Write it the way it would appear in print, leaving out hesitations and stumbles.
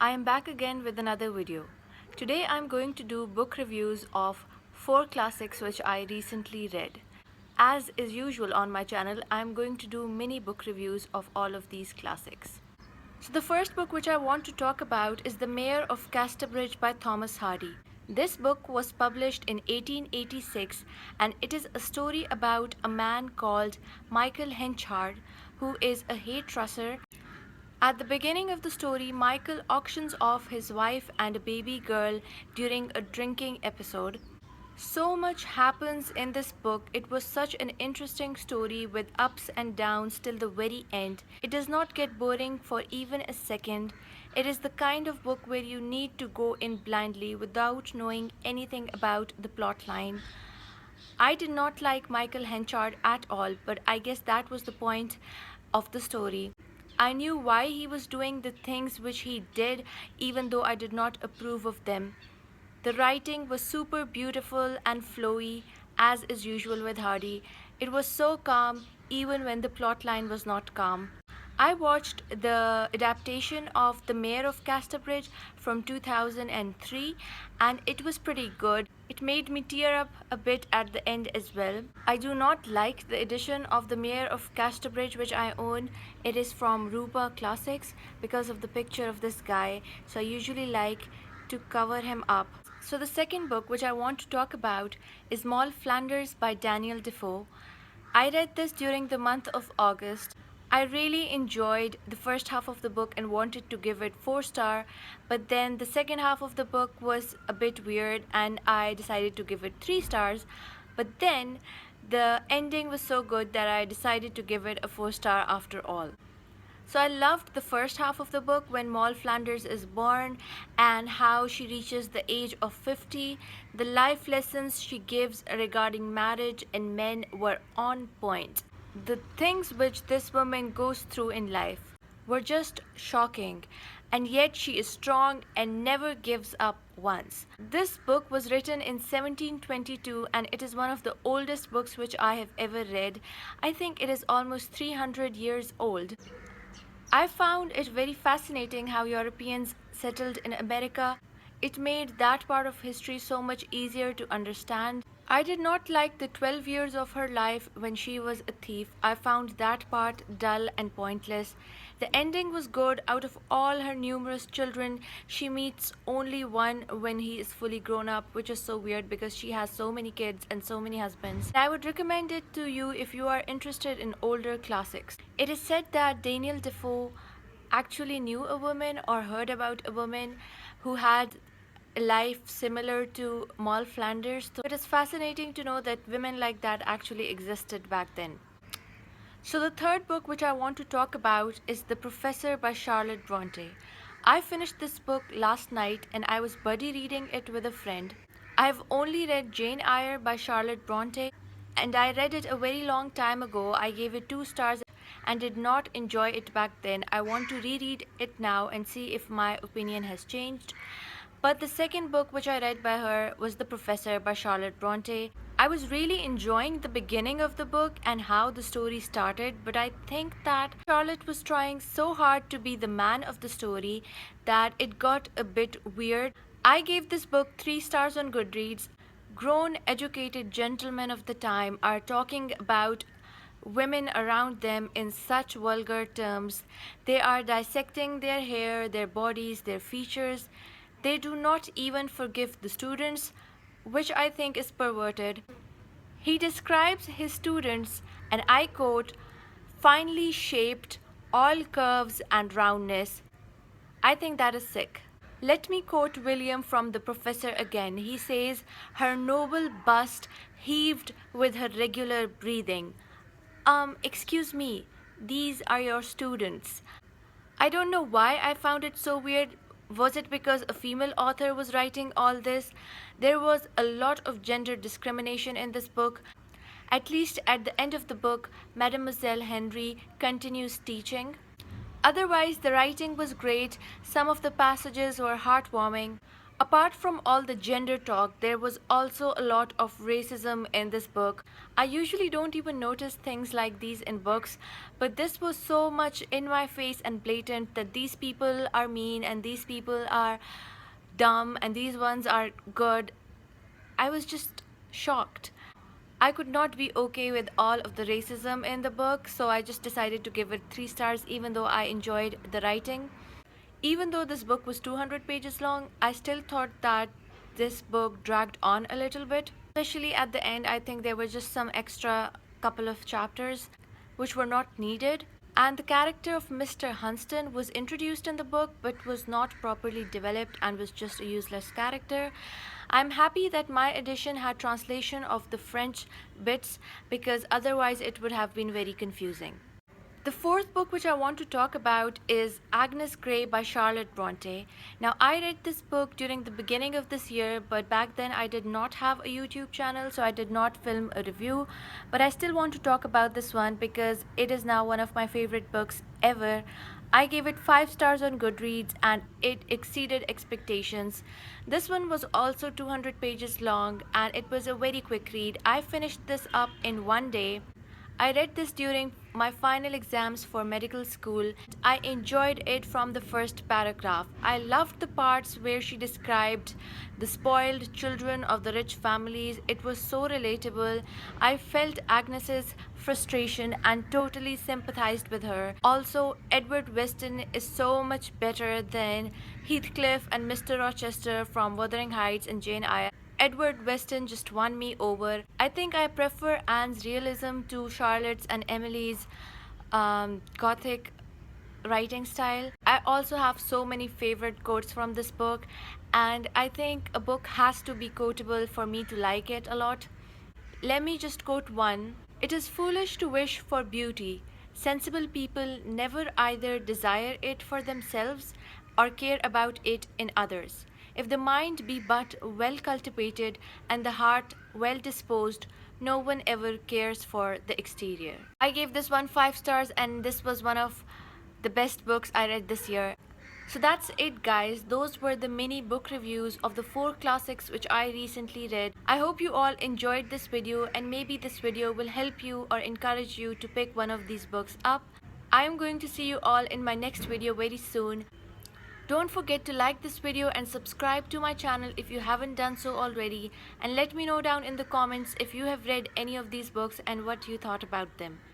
I am back again with another video. Today I'm going to do book reviews of 4 classics which I recently read. As is usual on my channel, I'm going to do mini book reviews of all of these classics. So the first book which I want to talk about is The Mayor of Casterbridge by Thomas Hardy. This book was published in 1886 and it is a story about a man called Michael Henchard who is a hairdresser. At the beginning of the story, Michael auctions off his wife and a baby girl during a drinking episode. So much happens in this book. It was such an interesting story with ups and downs till the very end. It does not get boring for even a second. It is the kind of book where you need to go in blindly without knowing anything about the plot line. I did not like Michael Henchard at all, but I guess that was the point of the story. I knew why he was doing the things which he did, even though I did not approve of them. The writing was super beautiful and flowy, as is usual with Hardy. It was so calm, even when the plotline was not calm. I watched the adaptation of The Mayor of Casterbridge from 2003 and it was pretty good. It made me tear up a bit at the end as well. I do not like the edition of The Mayor of Casterbridge which I own. It is from Rupa Classics because of the picture of this guy, so I usually like to cover him up. So the second book which I want to talk about is Moll Flanders by Daniel Defoe. I read this during the month of August. I really enjoyed the first half of the book and wanted to give it 4 star, but then the second half of the book was a bit weird and I decided to give it 3 stars. But then the ending was so good that I decided to give it a 4 star after all. So I loved the first half of the book when Moll Flanders is born and how she reaches the age of 50. The life lessons she gives regarding marriage and men were on point. The things which this woman goes through in life were just shocking, and yet she is strong and never gives up once. This book was written in 1722 and it is one of the oldest books which I have ever read. I think it is almost 300 years old. I found it very fascinating how Europeans settled in America. It made that part of history so much easier to understand. I did not like the 12 years of her life when she was a thief. I found that part dull and pointless. The ending was good. Out of all her numerous children, she meets only one when he is fully grown up, which is so weird because she has so many kids and so many husbands. I would recommend it to you if you are interested in older classics. It is said that Daniel Defoe actually knew a woman or heard about a woman who had a life similar to Moll Flanders. So it is fascinating to know that women like that actually existed back then. So the third book which I want to talk about is The Professor by Charlotte Bronte. I finished this book last night and I was buddy reading it with a friend. I have only read Jane Eyre by Charlotte Bronte and I read it a very long time ago. I gave it 2 stars and did not enjoy it back then. I want to reread it now and see if my opinion has changed. But the second book which I read by her was The Professor by Charlotte Bronte. I was really enjoying the beginning of the book and how the story started, but I think that Charlotte was trying so hard to be the man of the story that it got a bit weird. I gave this book 3 stars on Goodreads. Grown, educated gentlemen of the time are talking about women around them in such vulgar terms. They are dissecting their hair, their bodies, their features. They do not even forgive the students, which I think is perverted. He describes his students, and I quote, finely shaped, all curves and roundness. I think that is sick. Let me quote William from The Professor again. He says, her noble bust heaved with her regular breathing. Excuse me, these are your students. I don't know why I found it so weird. Was it because a female author was writing all this? There was a lot of gender discrimination in this book. At least at the end of the book, Mademoiselle Henry continues teaching. Otherwise, the writing was great. Some of the passages were heartwarming. Apart from all the gender talk, there was also a lot of racism in this book. I usually don't even notice things like these in books, but this was so much in my face and blatant that these people are mean and these people are dumb and these ones are good. I was just shocked. I could not be okay with all of the racism in the book, so I just decided to give it 3 stars even though I enjoyed the writing. Even though this book was 200 pages long, I still thought that this book dragged on a little bit. Especially at the end, I think there were just some extra couple of chapters which were not needed. And the character of Mr. Hunston was introduced in the book but was not properly developed and was just a useless character. I'm happy that my edition had translation of the French bits because otherwise it would have been very confusing. The fourth book which I want to talk about is Agnes Grey by Charlotte Bronte. Now, I read this book during the beginning of this year, but back then I did not have a YouTube channel, so I did not film a review. But I still want to talk about this one because it is now one of my favorite books ever. I gave it 5 stars on Goodreads and it exceeded expectations. This one was also 200 pages long and it was a very quick read. I finished this up in one day. I read this during my final exams for medical school. I enjoyed it from the first paragraph. I loved the parts where she described the spoiled children of the rich families. It was so relatable. I felt Agnes's frustration and totally sympathized with her. Also, Edward Weston is so much better than Heathcliff and Mr. Rochester from Wuthering Heights and Jane Eyre. Edward Weston just won me over. I think I prefer Anne's realism to Charlotte's and Emily's gothic writing style. I also have so many favorite quotes from this book, and I think a book has to be quotable for me to like it a lot. Let me just quote one. It is foolish to wish for beauty. Sensible people never either desire it for themselves or care about it in others. If the mind be but well cultivated and the heart well disposed, no one ever cares for the exterior. I gave this one 5 stars and this was one of the best books I read this year. So that's it guys, those were the mini book reviews of the 4 classics which I recently read. I hope you all enjoyed this video and maybe this video will help you or encourage you to pick one of these books up. I am going to see you all in my next video very soon. Don't forget to like this video and subscribe to my channel if you haven't done so already, and let me know down in the comments if you have read any of these books and what you thought about them.